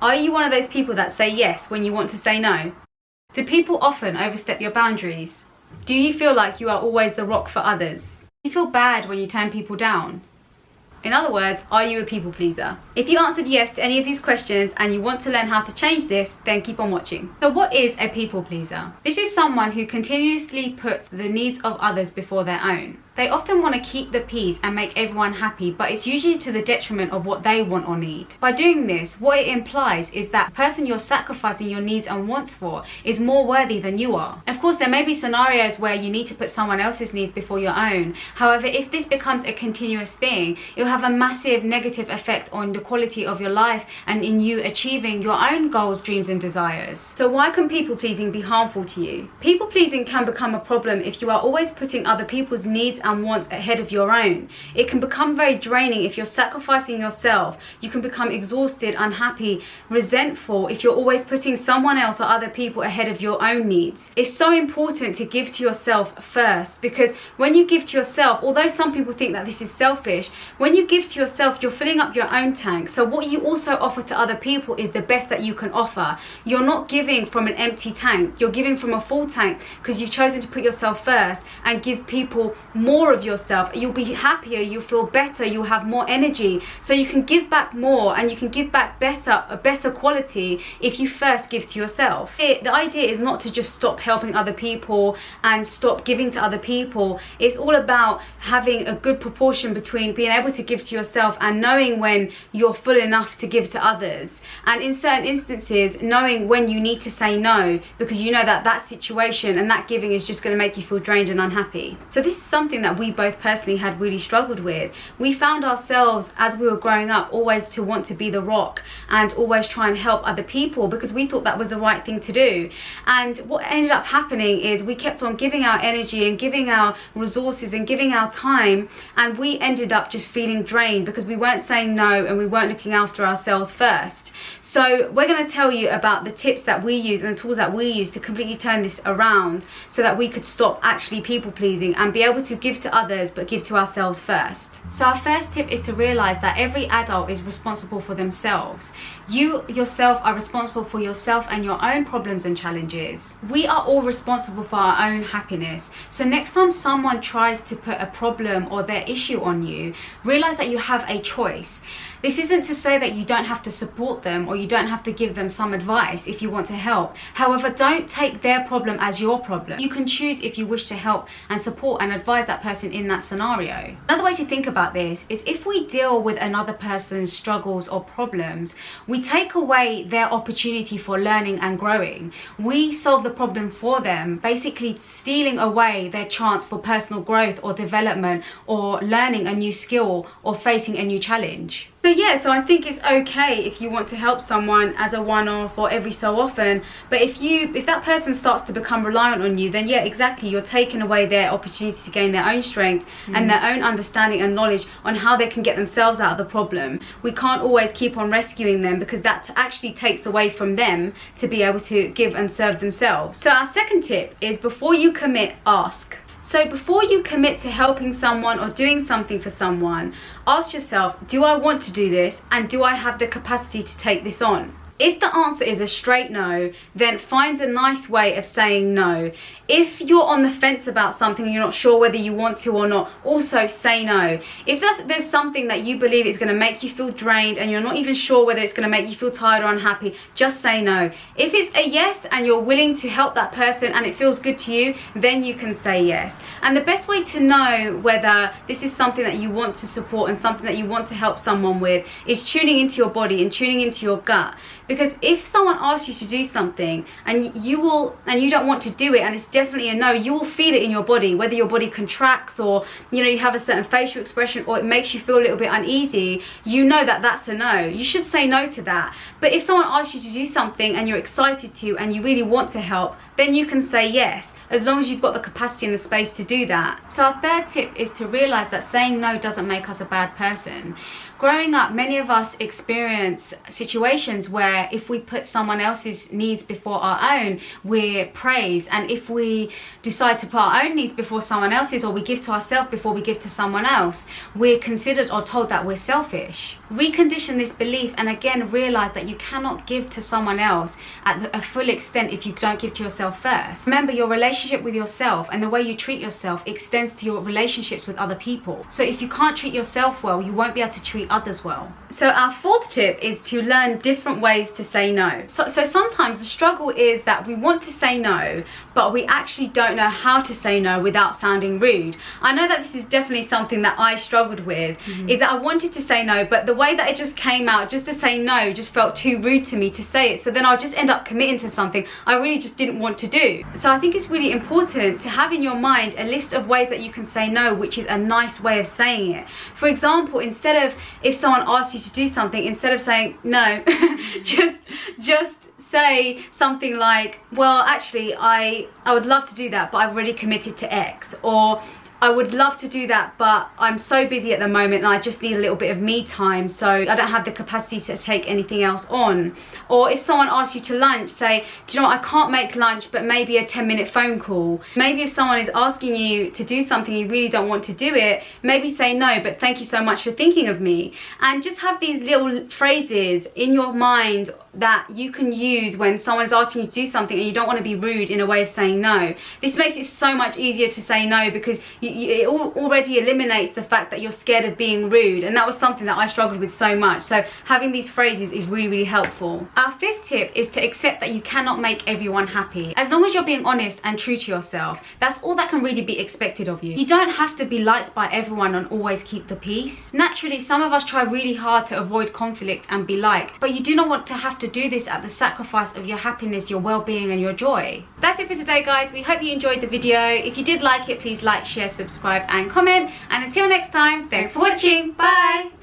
Are you one of those people that say yes when you want to say no? Do people often overstep your boundaries? Do you feel like you are always the rock for others? Do you feel bad when you turn people down? In other words, are you a people pleaser? If you answered yes to any of these questions and you want to learn how to change this, then keep on watching. So what is a people pleaser? This is someone who continuously puts the needs of others before their own. They often want to keep the peace and make everyone happy, but it's usually to the detriment of what they want or need. By doing this, what it implies is that the person you're sacrificing your needs and wants for is more worthy than you are. Of course, there may be scenarios where you need to put someone else's needs before your own. However, if this becomes a continuous thing, it'll have a massive negative effect on the quality of your life and in you achieving your own goals, dreams and desires. So why can people pleasing be harmful to you? People pleasing can become a problem if you are always putting other people's needs and wants ahead of your own. It can become very draining if you're sacrificing yourself. You can become exhausted, unhappy, resentful if you're always putting someone else or other people ahead of your own needs. It's so important to give to yourself first, because when you give to yourself, although some people think that this is selfish, when you give to yourself, you're filling up your own tank. So what you also offer to other people is the best that you can offer. You're not giving from an empty tank, you're giving from a full tank, because you've chosen to put yourself first and give people more of yourself. You'll be happier, you'll feel better, you'll have more energy, so you can give back more and you can give back better, a better quality if you first give to yourself. The idea is not to just stop helping other people and stop giving to other people. It's all about having a good proportion between being able to give to yourself and knowing when you're full enough to give to others, and in certain instances knowing when you need to say no, because you know that that situation and that giving is just going to make you feel drained and unhappy. So this is something that we both personally had really struggled with. We found ourselves as we were growing up always to want to be the rock and always try and help other people because we thought that was the right thing to do. And what ended up happening is we kept on giving our energy and giving our resources and giving our time, and we ended up just feeling drained because we weren't saying no and we weren't looking after ourselves first. So we're going to tell you about the tips that we use and the tools that we use to completely turn this around so that we could stop actually people pleasing and be able to give to others but give to ourselves first. So our first tip is to realize that every adult is responsible for themselves. You yourself are responsible for yourself and your own problems and challenges. We are all responsible for our own happiness. So next time someone tries to put a problem or their issue on you, realize that you have a choice. This isn't to say that you don't have to support them or you don't have to give them some advice if you want to help. However, don't take their problem as your problem. You can choose if you wish to help and support and advise that person in that scenario. Another way to think about this is if we deal with another person's struggles or problems, we take away their opportunity for learning and growing. We solve the problem for them, basically stealing away their chance for personal growth or development or learning a new skill or facing a new challenge. So I think it's okay if you want to help someone as a one-off or every so often, but if that person starts to become reliant on you, then yeah, exactly, you're taking away their opportunity to gain their own strength and their own understanding and knowledge on how they can get themselves out of the problem. We can't always keep on rescuing them because that actually takes away from them to be able to give and serve themselves. So our second tip is, before you commit, ask. So before you commit to helping someone or doing something for someone, ask yourself, do I want to do this and do I have the capacity to take this on? If the answer is a straight no, then find a nice way of saying no. If you're on the fence about something and you're not sure whether you want to or not, also say no. If there's something that you believe is going to make you feel drained and you're not even sure whether it's going to make you feel tired or unhappy, just say no. If it's a yes and you're willing to help that person and it feels good to you, then you can say yes. And the best way to know whether this is something that you want to support and something that you want to help someone with is tuning into your body and tuning into your gut. Because if someone asks you to do something and you don't want to do it and it's definitely a no, you will feel it in your body, whether your body contracts or you have a certain facial expression or it makes you feel a little bit uneasy, you know that that's a no. You should say no to that. But if someone asks you to do something and you're excited to and you really want to help, then you can say yes, as long as you've got the capacity and the space to do that. So our third tip is to realize that saying no doesn't make us a bad person. Growing up, many of us experience situations where if we put someone else's needs before our own, we're praised. And if we decide to put our own needs before someone else's, or we give to ourselves before we give to someone else, we're considered or told that we're selfish. Recondition this belief, and again realize that you cannot give to someone else at a full extent if you don't give to yourself first. Remember, your relationship with yourself and the way you treat yourself extends to your relationships with other people. So if you can't treat yourself well, you won't be able to treat others well. So our fourth tip is to learn different ways to say no. So sometimes the struggle is that we want to say no, but we actually don't know how to say no without sounding rude. I know that this is definitely something that I struggled with, is that I wanted to say no, but the way that it just came out, just to say no, just felt too rude to me to say it. So then I'll just end up committing to something I really just didn't want to do. So I think it's really important to have in your mind a list of ways that you can say no, which is a nice way of saying it. For example, instead of, if someone asks you to do something, instead of saying no, just say something like, well, actually I would love to do that, but I've already committed to X. Or I would love to do that, but I'm so busy at the moment and I just need a little bit of me time, so I don't have the capacity to take anything else on. Or if someone asks you to lunch, say, do you know what, I can't make lunch, but maybe a 10-minute phone call. Maybe if someone is asking you to do something, you really don't want to do it, maybe say no, but thank you so much for thinking of me. And just have these little phrases in your mind that you can use when someone's asking you to do something and you don't want to be rude in a way of saying no. This makes it so much easier to say no, because it already eliminates the fact that you're scared of being rude, and that was something that I struggled with so much. So having these phrases is really, really helpful. Our fifth tip is to accept that you cannot make everyone happy. As long as you're being honest and true to yourself, that's all that can really be expected of you. You don't have to be liked by everyone and always keep the peace. Naturally, some of us try really hard to avoid conflict and be liked, but you do not want to have to do this at the sacrifice of your happiness, your well-being and your joy. That's it for today, guys. We hope you enjoyed the video. If you did like it, please like, share, subscribe and comment, and until next time, thanks for watching. Bye.